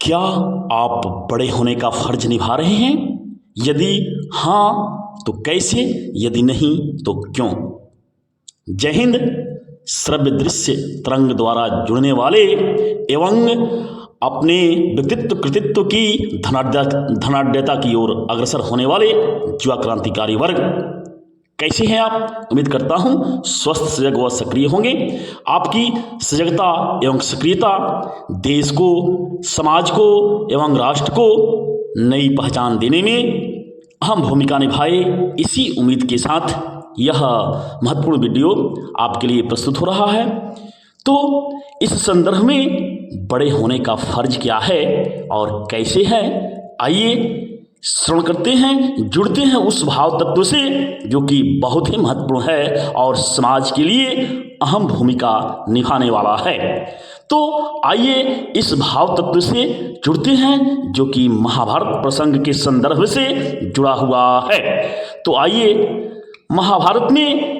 क्या आप बड़े होने का फर्ज निभा रहे हैं? यदि हाँ तो कैसे, यदि नहीं तो क्यों? जय हिंद। श्रव्य दृश्य तरंग द्वारा जुड़ने वाले एवं अपने व्यक्तित्व कृतित्व की धनाढ्यता की ओर अग्रसर होने वाले युवा क्रांतिकारी वर्ग, कैसे हैं आप? उम्मीद करता हूं स्वस्थ, सजग व सक्रिय होंगे। आपकी सजगता एवं सक्रियता देश को, समाज को एवं राष्ट्र को नई पहचान देने में अहम भूमिका निभाए, इसी उम्मीद के साथ यह महत्वपूर्ण वीडियो आपके लिए प्रस्तुत हो रहा है। तो इस संदर्भ में बड़े होने का फर्ज क्या है और कैसे है, आइए श्रवण करते हैं, जुड़ते हैं उस भाव तत्व से जो कि बहुत ही महत्वपूर्ण है और समाज के लिए अहम भूमिका निभाने वाला है। तो आइए इस भाव तत्व से जुड़ते हैं जो कि महाभारत प्रसंग के संदर्भ से जुड़ा हुआ है। तो आइए, महाभारत में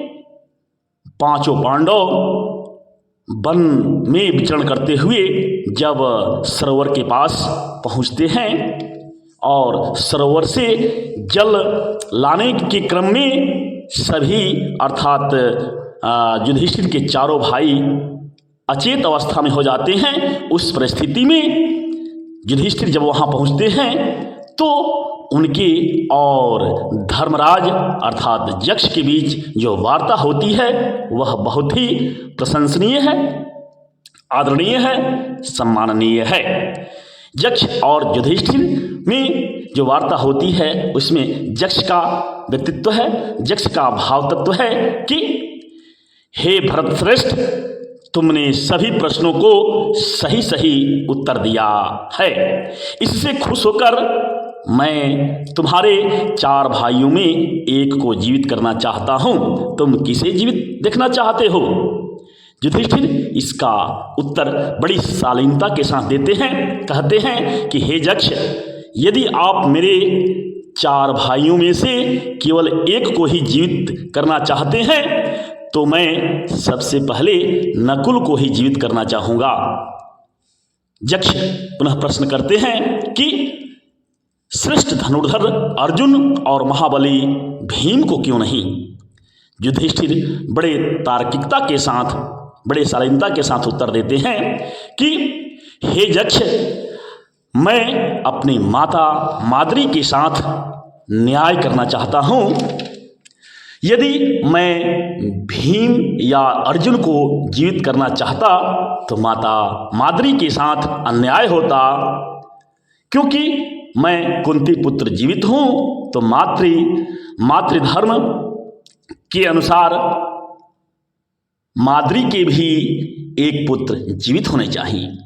पांचों पांडव वन में विचरण करते हुए जब सरोवर के पास पहुंचते हैं और सरोवर से जल लाने के क्रम में सभी अर्थात युधिष्ठिर के चारों भाई अचेत अवस्था में हो जाते हैं। उस परिस्थिति में युधिष्ठिर जब वहाँ पहुँचते हैं तो उनके और धर्मराज अर्थात यक्ष के बीच जो वार्ता होती है वह बहुत ही प्रशंसनीय है, आदरणीय है, सम्माननीय है। यक्ष और युधिष्ठिर में जो वार्ता होती है उसमें यक्ष का व्यक्तित्व है, यक्ष का भाव तत्व है कि हे भरत श्रेष्ठ, तुमने सभी प्रश्नों को सही सही उत्तर दिया है। इससे खुश होकर मैं तुम्हारे चार भाइयों में एक को जीवित करना चाहता हूँ। तुम किसे जीवित देखना चाहते हो? युधिष्ठिर इसका उत्तर बड़ी शालीनता के साथ देते हैं, कहते हैं कि हे यक्ष, यदि आप मेरे चार भाइयों में से केवल एक को ही जीवित करना चाहते हैं तो मैं सबसे पहले नकुल को ही जीवित करना चाहूँगा। यक्ष पुनः प्रश्न करते हैं कि श्रेष्ठ धनुर्धर अर्जुन और महाबली भीम को क्यों नहीं? युधिष्ठिर बड़े तार्किकता के साथ, बड़े शालीनता के साथ उत्तर देते हैं कि हे यक्ष, मैं अपनी माता माद्री के साथ न्याय करना चाहता हूँ। यदि मैं भीम या अर्जुन को जीवित करना चाहता तो माता माद्री के साथ अन्याय होता, क्योंकि मैं कुंती पुत्र जीवित हूँ तो मातृधर्म के अनुसार माद्री के भी एक पुत्र जीवित होने चाहिए,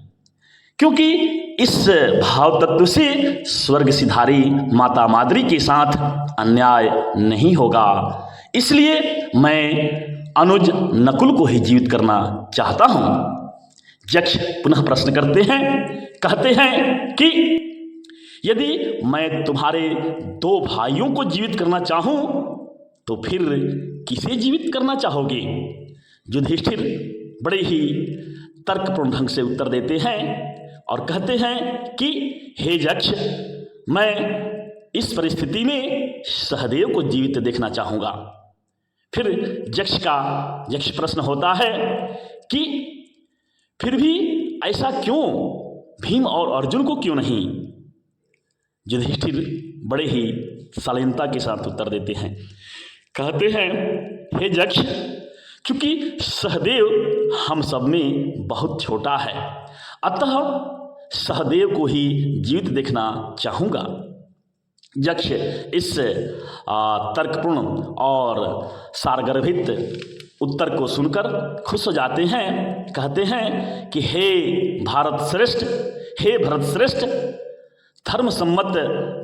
क्योंकि इस भाव तत्व से स्वर्ग सिधारी माता माद्री के साथ अन्याय नहीं होगा। इसलिए मैं अनुज नकुल को ही जीवित करना चाहता हूँ। यक्ष पुनः प्रश्न करते हैं, कहते हैं कि यदि मैं तुम्हारे दो भाइयों को जीवित करना चाहूँ तो फिर किसे जीवित करना चाहोगे? युधिष्ठिर बड़े ही तर्कपूर्ण ढंग से उत्तर देते हैं और कहते हैं कि हे यक्ष, मैं इस परिस्थिति में सहदेव को जीवित देखना चाहूँगा। फिर यक्ष प्रश्न होता है कि फिर भी ऐसा क्यों, भीम और अर्जुन को क्यों नहीं? युधिष्ठिर बड़े ही शालीनता के साथ उत्तर देते हैं, कहते हैं हे यक्ष, क्योंकि सहदेव हम सब में बहुत छोटा है, अतः सहदेव को ही जीवित देखना चाहूँगा। यक्ष इस तर्कपूर्ण और सारगर्भित उत्तर को सुनकर खुश हो जाते हैं, कहते हैं कि हे भारत श्रेष्ठ, हे भरत श्रेष्ठ, धर्म सम्मत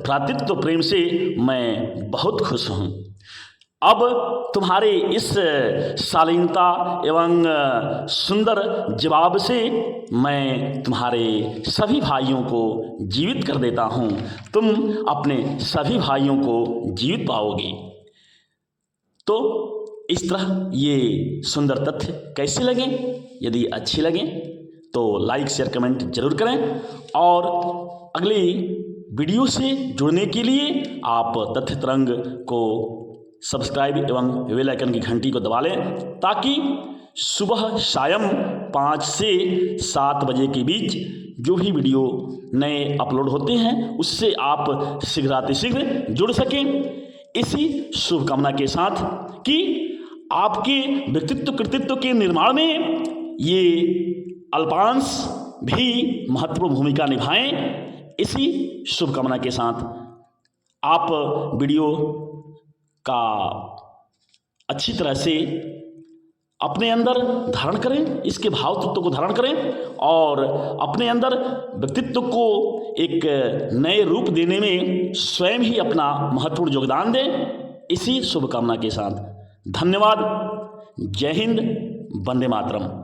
भ्रातृत्व प्रेम से मैं बहुत खुश हूँ। अब तुम्हारे इस शालीनता एवं सुंदर जवाब से मैं तुम्हारे सभी भाइयों को जीवित कर देता हूँ। तुम अपने सभी भाइयों को जीवित पाओगे। तो इस तरह ये सुंदर तथ्य कैसे लगे? यदि अच्छे लगे तो लाइक शेयर कमेंट जरूर करें और अगली वीडियो से जुड़ने के लिए आप तथ्य तरंग को सब्सक्राइब एवं बेल आइकन की घंटी को दबा लें ताकि सुबह सायं 5 से 7 बजे के बीच जो भी वीडियो नए अपलोड होते हैं उससे आप शीघ्रातिशीघ्र जुड़ सकें। इसी शुभकामना के साथ कि आपके व्यक्तित्व कृतित्व के निर्माण में ये अल्पांश भी महत्वपूर्ण भूमिका निभाएं। इसी शुभकामना के साथ आप वीडियो का अच्छी तरह से अपने अंदर धारण करें, इसके भाव तत्व को धारण करें और अपने अंदर व्यक्तित्व को एक नए रूप देने में स्वयं ही अपना महत्वपूर्ण योगदान दें। इसी शुभकामना के साथ धन्यवाद। जय हिंद, वंदे मातरम।